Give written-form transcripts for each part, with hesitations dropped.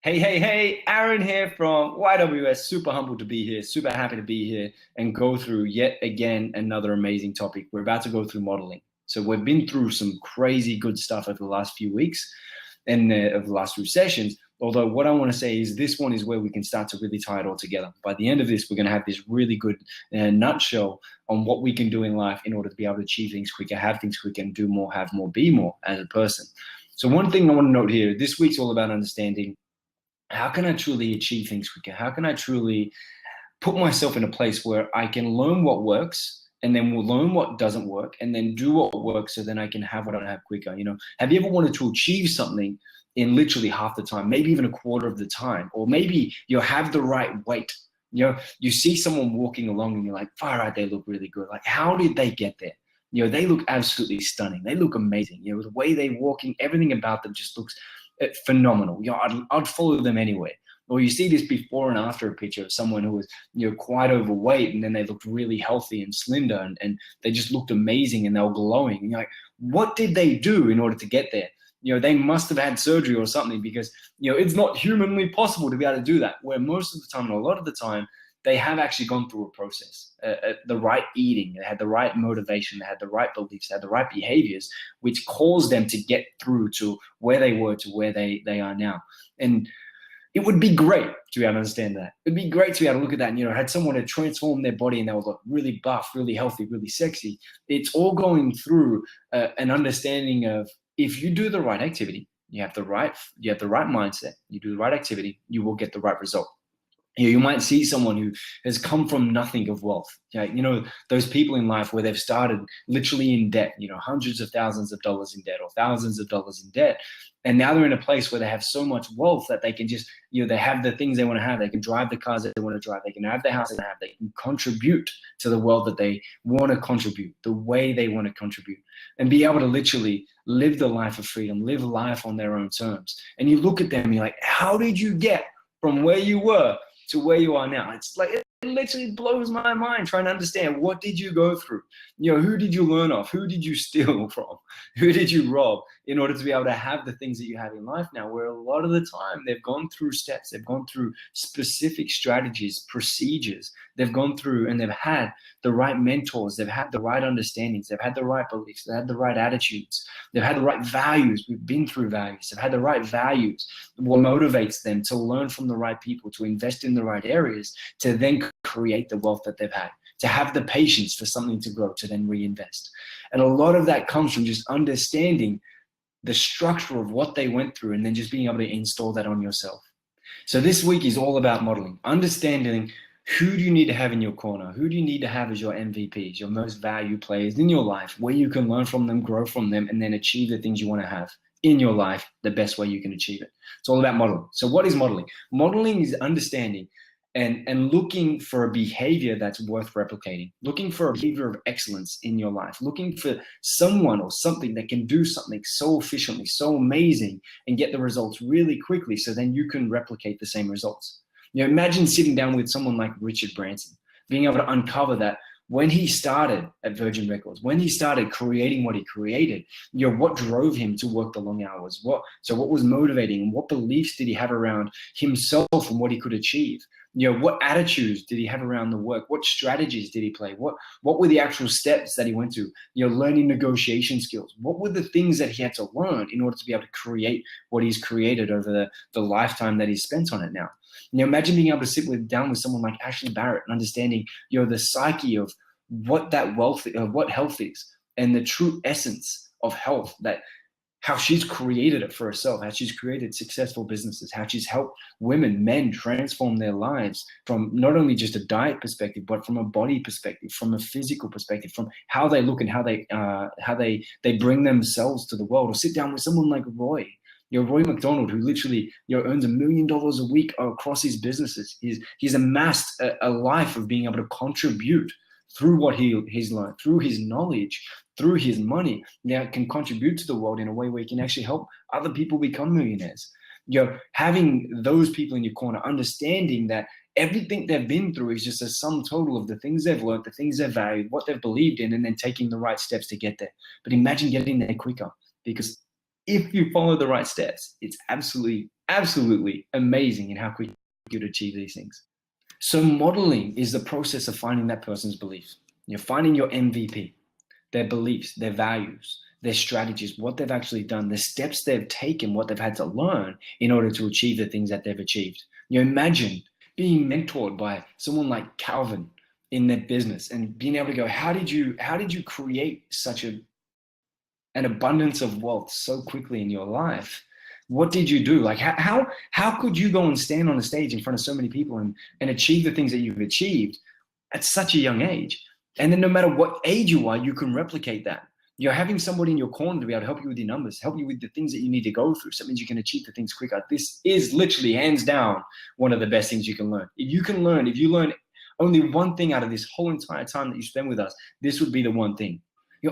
Hey, Aaron here from YWS. Super humbled to be here, super happy to be here and go through yet again another amazing topic. We're about to go through modeling. So we've been through some crazy good stuff over the last few weeks and over the last few sessions. Although what I want to say is this one is where we can start to really tie it all together. By the end of this, we're going to have this really good nutshell on what we can do in life in order to be able to achieve things quicker, have things quicker, and do more, have more, be more as a person. So one thing I want to note here, this week's all about understanding how can I truly achieve things quicker? How can I truly put myself in a place where I can learn what works and then we'll learn what doesn't work and then do what works so then I can have what I have quicker. Have you ever wanted to achieve something in literally half the time, maybe even a quarter of the time, or maybe you have the right weight? You see someone walking along and you're like, far out, they look really good. Like, how did they get there? They look absolutely stunning. They look amazing. The way they're walking, everything about them just looks phenomenal. I'd follow them anywhere. Or you see this before and after a picture of someone who was, quite overweight, and then they looked really healthy and slender, and they just looked amazing and they were glowing. And you're like, what did they do in order to get there? They must have had surgery or something, because, it's not humanly possible to be able to do that. Where most of the time, and a lot of the time, they have actually gone through a process, the right eating, they had the right motivation, they had the right beliefs, they had the right behaviors, which caused them to get through to where they were, to where they are now. And it would be great to be able to understand that. It'd be great to be able to look at that and, had someone to transform their body and they would look really buff, really healthy, really sexy. It's all going through an understanding of, if you do the right activity, you have the right mindset, you do the right activity, you will get the right result. You might see someone who has come from nothing of wealth. Those people in life where they've started literally in debt, hundreds of thousands of dollars in debt or thousands of dollars in debt. And now they're in a place where they have so much wealth that they can just, they have the things they want to have. They can drive the cars that they want to drive. They can have the house they have. They can contribute to the world that they want to contribute, the way they want to contribute, and be able to literally live the life of freedom, live life on their own terms. And you look at them and you're like, how did you get from where you were to where you are now? It's like, it literally blows my mind trying to understand, what did you go through? Who did you learn off? Who did you steal from? Who did you rob in order to be able to have the things that you have in life now? Where a lot of the time they've gone through steps, they've gone through specific strategies, procedures, they've gone through and they've had the right mentors, they've had the right understandings, they've had the right beliefs, they've had the right attitudes, they've had the right values. We've been through values. They've had the right values. What motivates them to learn from the right people, to invest in the right areas, to then create the wealth that they've had, to have the patience for something to grow, to then reinvest. And a lot of that comes from just understanding the structure of what they went through and then just being able to install that on yourself. So this week is all about modeling, understanding who do you need to have in your corner? Who do you need to have as your MVPs, your most valued players in your life, where you can learn from them, grow from them, and then achieve the things you want to have in your life the best way you can achieve it. It's all about modeling. So what is modeling? Modeling is understanding and looking for a behavior that's worth replicating, looking for a behavior of excellence in your life, looking for someone or something that can do something so efficiently, so amazing, and get the results really quickly, so then you can replicate the same results. Imagine sitting down with someone like Richard Branson, being able to uncover that when he started at Virgin Records, when he started creating what he created, what drove him to work the long hours? What was motivating, and what beliefs did he have around himself and what he could achieve? What attitudes did he have around the work? What strategies did he play? What were the actual steps that he went to? Learning negotiation skills. What were the things that he had to learn in order to be able to create what he's created over the lifetime that he's spent on it now? Imagine being able to sit down with someone like Ashley Barrett and understanding, the psyche of what health is, and the true essence of health, how she's created it for herself, how she's created successful businesses, how she's helped women, men transform their lives from not only just a diet perspective, but from a body perspective, from a physical perspective, from how they look and how they bring themselves to the world. Or sit down with someone like Roy McDonald, who literally earns $1 million a week across his businesses. He's amassed a life of being able to contribute through what he's learned, through his knowledge, through his money, that can contribute to the world in a way where he can actually help other people become millionaires. Having those people in your corner, understanding that everything they've been through is just a sum total of the things they've learned, the things they've valued, what they've believed in, and then taking the right steps to get there. But imagine getting there quicker, because if you follow the right steps, it's absolutely absolutely amazing in how quick you could achieve these things. So modeling is the process of finding that person's beliefs. You're finding your MVP, their beliefs, their values, their strategies, what they've actually done, the steps they've taken, what they've had to learn in order to achieve the things that they've achieved. You imagine being mentored by someone like Calvin in their business and being able to go, how did you create such an abundance of wealth so quickly in your life? What did you do? Like how could you go and stand on a stage in front of so many people and achieve the things that you've achieved at such a young age? And then no matter what age you are, you can replicate that. You're having somebody in your corner to be able to help you with your numbers, help you with the things that you need to go through. So that means you can achieve the things quicker. This is literally hands down one of the best things you can learn. If you learn only one thing out of this whole entire time that you spend with us, this would be the one thing.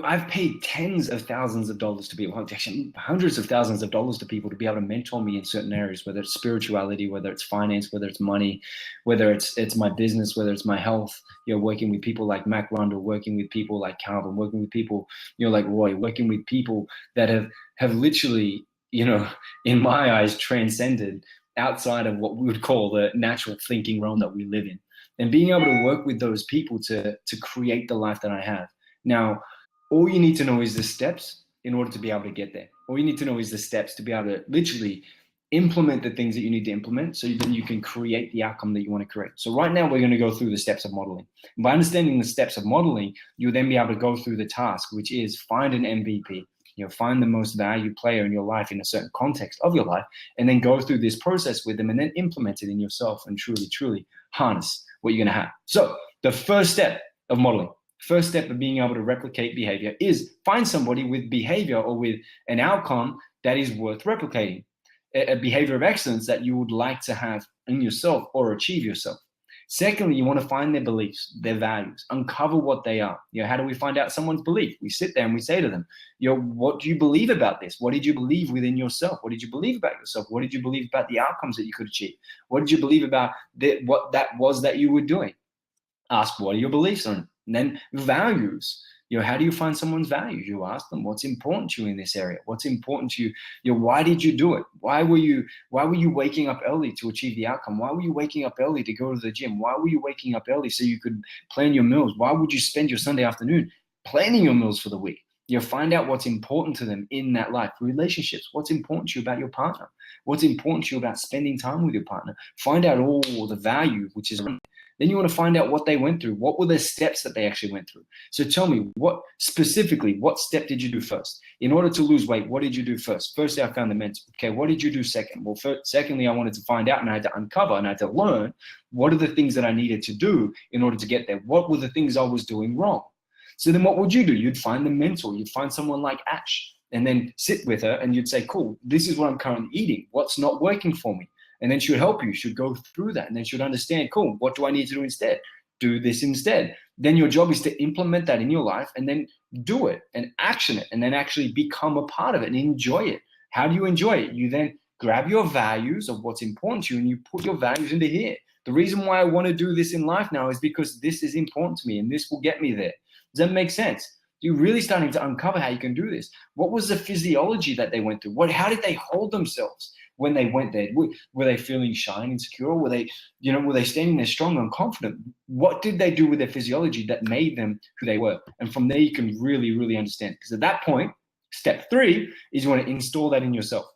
I've paid tens of thousands of dollars to people, actually hundreds of thousands of dollars to people to be able to mentor me in certain areas, whether it's spirituality, whether it's finance, whether it's money, whether it's my business, whether it's my health, working with people like Mac Rundle, working with people like Calvin, working with people, like Roy, working with people that have literally, in my eyes, transcended outside of what we would call the natural thinking realm that we live in. And being able to work with those people to create the life that I have. Now, all you need to know is the steps in order to be able to get there. All you need to know is the steps to be able to literally implement the things that you need to implement so then you can create the outcome that you want to create. So right now we're going to go through the steps of modeling. And by understanding the steps of modeling, you'll then be able to go through the task, which is find an MVP, find the most valued player in your life in a certain context of your life, and then go through this process with them and then implement it in yourself and truly, truly harness what you're going to have. So the first step of modeling, first step of being able to replicate behavior is find somebody with behavior or with an outcome that is worth replicating, a behavior of excellence that you would like to have in yourself or achieve yourself. Secondly, you want to find their beliefs, their values, uncover what they are. How do we find out someone's belief? We sit there and we say to them, what do you believe about this? What did you believe within yourself? What did you believe about yourself? What did you believe about the outcomes that you could achieve? What did you believe about what that was that you were doing? Ask, what are your beliefs on it? And then values. How do you find someone's values? You ask them, what's important to you in this area? What's important to you? Why did you do it? Why were you waking up early to achieve the outcome? Why were you waking up early to go to the gym? Why were you waking up early so you could plan your meals? Why would you spend your Sunday afternoon planning your meals for the week? Find out what's important to them in that life. Relationships, what's important to you about your partner? What's important to you about spending time with your partner? Find out all the value which is around. Then you want to find out what they went through. What were the steps that they actually went through? So tell me, what step did you do first? In order to lose weight, what did you do first? Firstly, I found the mentor. Okay, what did you do second? Well, secondly, I wanted to find out and I had to uncover and I had to learn what are the things that I needed to do in order to get there. What were the things I was doing wrong? So then what would you do? You'd find the mentor. You'd find someone like Ash and then sit with her and you'd say, cool, this is what I'm currently eating. What's not working for me? And then she would help you. She would go through that. And then she would understand, cool, what do I need to do instead? Do this instead. Then your job is to implement that in your life and then do it and action it and then actually become a part of it and enjoy it. How do you enjoy it? You then grab your values of what's important to you and you put your values into here. The reason why I want to do this in life now is because this is important to me and this will get me there. Does that make sense? You're really starting to uncover how you can do this. What was the physiology that they went through? How did they hold themselves when they went there? Were they feeling shy and insecure? Were they standing there strong and confident? What did they do with their physiology that made them who they were? And from there, you can really, really understand. Because at that point, step 3 is you want to install that in yourself.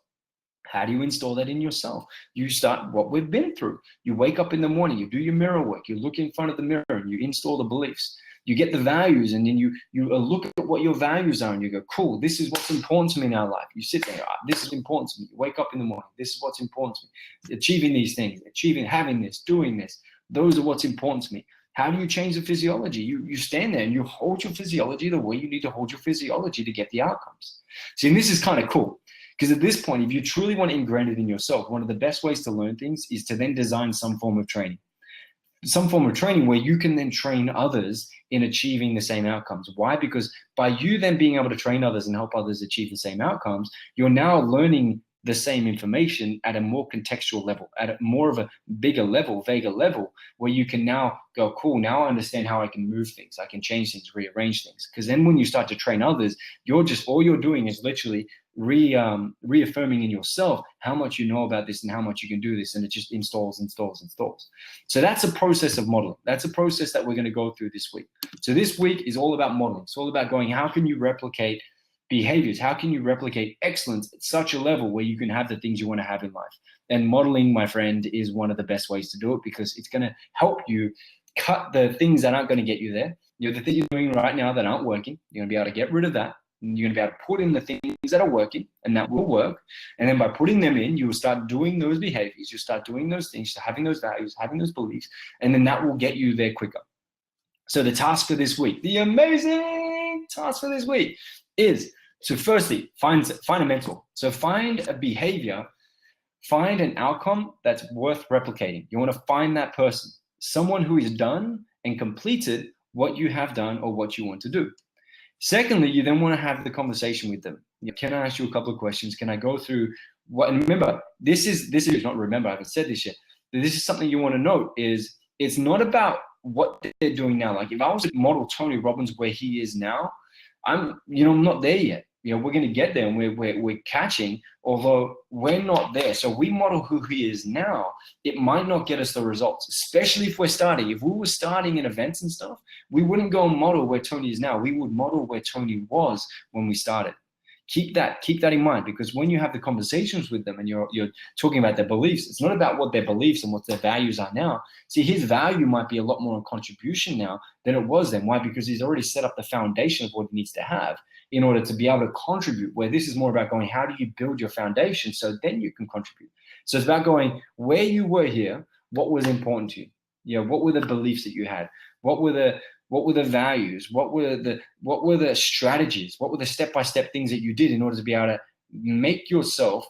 How do you install that in yourself? You start what we've been through. You wake up in the morning, you do your mirror work, you look in front of the mirror and you install the beliefs. You get the values and then you look at what your values are and you go, cool, this is what's important to me in our life. You sit there, this is important to me. You wake up in the morning, this is what's important to me. Achieving these things, having this, doing this, those are what's important to me. How do you change the physiology? You stand there and you hold your physiology the way you need to hold your physiology to get the outcomes. See, and this is kind of cool. Because at this point, if you truly want to ingrain it in yourself, one of the best ways to learn things is to then design some form of training. Some form of training where you can then train others in achieving the same outcomes. Why? Because by you then being able to train others and help others achieve the same outcomes, you're now learning the same information at a more contextual level, at a more of a bigger level, vaguer level, where you can now go, cool, now I understand how I can move things. I can change things, rearrange things. Because then when you start to train others, all you're doing is literally reaffirming in yourself how much you know about this and how much you can do this, and it just installs. So that's a process of modeling. That's a process that we're going to go through this week. So this week is all about modeling. It's all about going, how can you replicate behaviors? How can you replicate excellence at such a level where you can have the things you want to have in life? And modeling, my friend, is one of the best ways to do it, because it's going to help you cut the things that aren't going to get you there. The things you're doing right now that aren't working, you're going to be able to get rid of that. And you're going to be able to put in the things that are working, and that will work. And then by putting them in, you will start doing those behaviors. You'll start doing those things, having those values, having those beliefs, and then that will get you there quicker. So the task for this week, the amazing task for this week is to firstly find a mentor. So find a behavior, find an outcome that's worth replicating. You want to find that person, someone who has done and completed what you have done or what you want to do. Secondly, you then want to have the conversation with them. Can I ask you a couple of questions? Can I go through what, and remember, this is not remember, I haven't said this yet. This is something you want to note, is it's not about what they're doing now. Like if I was to model Tony Robbins where he is now, I'm not there yet. We're going to get there, and we're catching, although we're not there. So we model who he is now. It might not get us the results, especially if we're starting. If we were starting in events and stuff, we wouldn't go and model where Tony is now. We would model where Tony was when we started. Keep that in mind, because when you have the conversations with them and you're talking about their beliefs, it's not about what their beliefs and what their values are now. See, his value might be a lot more on contribution now than it was then. Why? Because he's already set up the foundation of what he needs to have in order to be able to contribute, where this is more about going, how do you build your foundation so then you can contribute? So it's about going, where you were here, what was important to you? What were the beliefs that you had? What were the values? What were the strategies? What were the step-by-step things that you did in order to be able to make yourself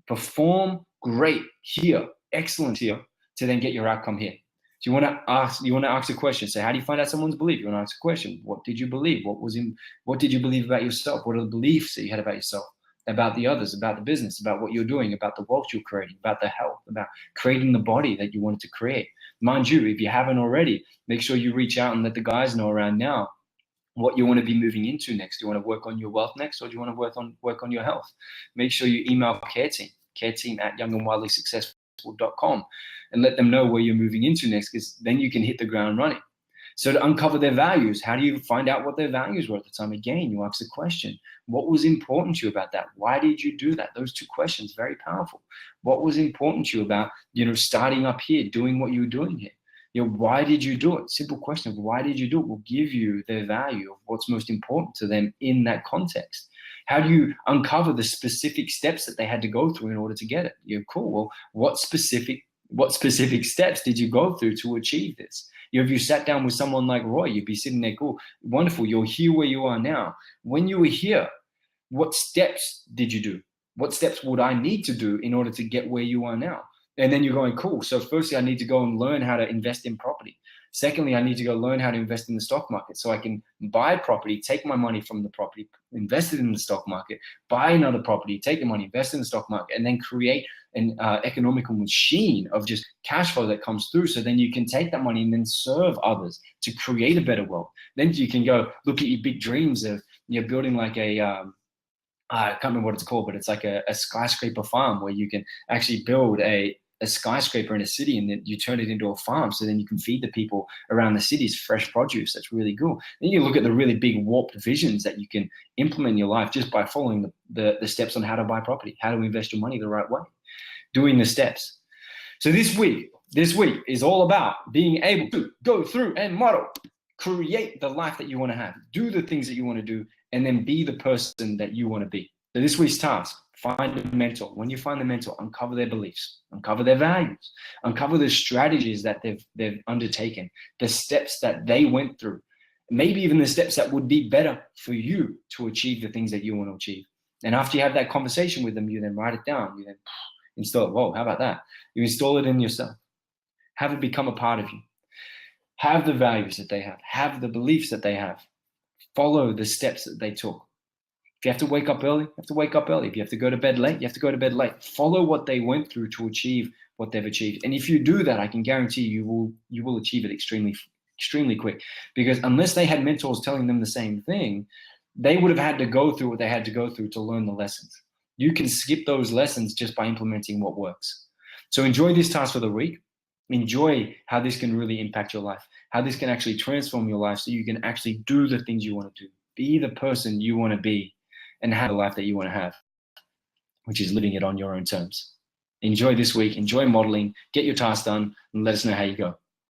perform great here, excellent here, to then get your outcome here? So you want to ask a question. So how do you find out someone's belief? You want to ask a question. What did you believe? What did you believe about yourself? What are the beliefs that you had about yourself, about the others, about the business, about what you're doing, about the wealth you're creating, about the health, about creating the body that you wanted to create? Mind you, if you haven't already, make sure you reach out and let the guys know around now what you want to be moving into next. Do you want to work on your wealth next, or do you want to work on your health? Make sure you email care team at youngandwildlysuccessful.com, and let them know where you're moving into next, because then you can hit the ground running. So to uncover their values, how do you find out what their values were at the time? Again, you ask the question, what was important to you about that? Why did you do that? Those two questions, very powerful. What was important to you about, starting up here, doing what you were doing here? Why did you do it? Simple question of why did you do it will give you their value of what's most important to them in that context. How do you uncover the specific steps that they had to go through in order to get it? Cool. Well, what specific steps did you go through to achieve this? If you sat down with someone like Roy, you'd be sitting there, cool, wonderful, you're here where you are now. When you were here, what steps did you do? What steps would I need to do in order to get where you are now? And then you're going, cool, so firstly, I need to go and learn how to invest in property. Secondly, I need to go learn how to invest in the stock market so I can buy property, take my money from the property, invest it in the stock market, buy another property, take the money, invest in the stock market, and then create an economical machine of just cash flow that comes through. So then you can take that money and then serve others to create a better world. Then you can go look at your big dreams of building like a, I can't remember what it's called, but it's like a skyscraper farm where you can actually build a skyscraper in a city, and then you turn it into a farm, so then you can feed the people around the cities fresh produce. That's really cool. Then you look at the really big warped visions that you can implement in your life just by following the steps on how to buy property, how to invest your money the right way, doing the steps. So this week is all about being able to go through and model, create the life that you want to have, do the things that you want to do, and then be the person that you want to be. So this week's task, find a mentor. When you find the mentor, uncover their beliefs, uncover their values, uncover the strategies that they've undertaken, the steps that they went through, maybe even the steps that would be better for you to achieve the things that you want to achieve. And after you have that conversation with them, you then write it down. You then install it. Whoa, how about that? You install it in yourself. Have it become a part of you. Have the values that they have the beliefs that they have. Follow the steps that they took. If you have to wake up early, you have to wake up early. If you have to go to bed late, you have to go to bed late. Follow what they went through to achieve what they've achieved. And if you do that, I can guarantee you will achieve it extremely quick. Because unless they had mentors telling them the same thing, they would have had to go through what they had to go through to learn the lessons. You can skip those lessons just by implementing what works. So enjoy this task for the week. Enjoy how this can really impact your life, how this can actually transform your life so you can actually do the things you want to do, be the person you want to be, and have the life that you want to have, which is living it on your own terms. Enjoy this week, enjoy modeling, get your task done, and let us know how you go.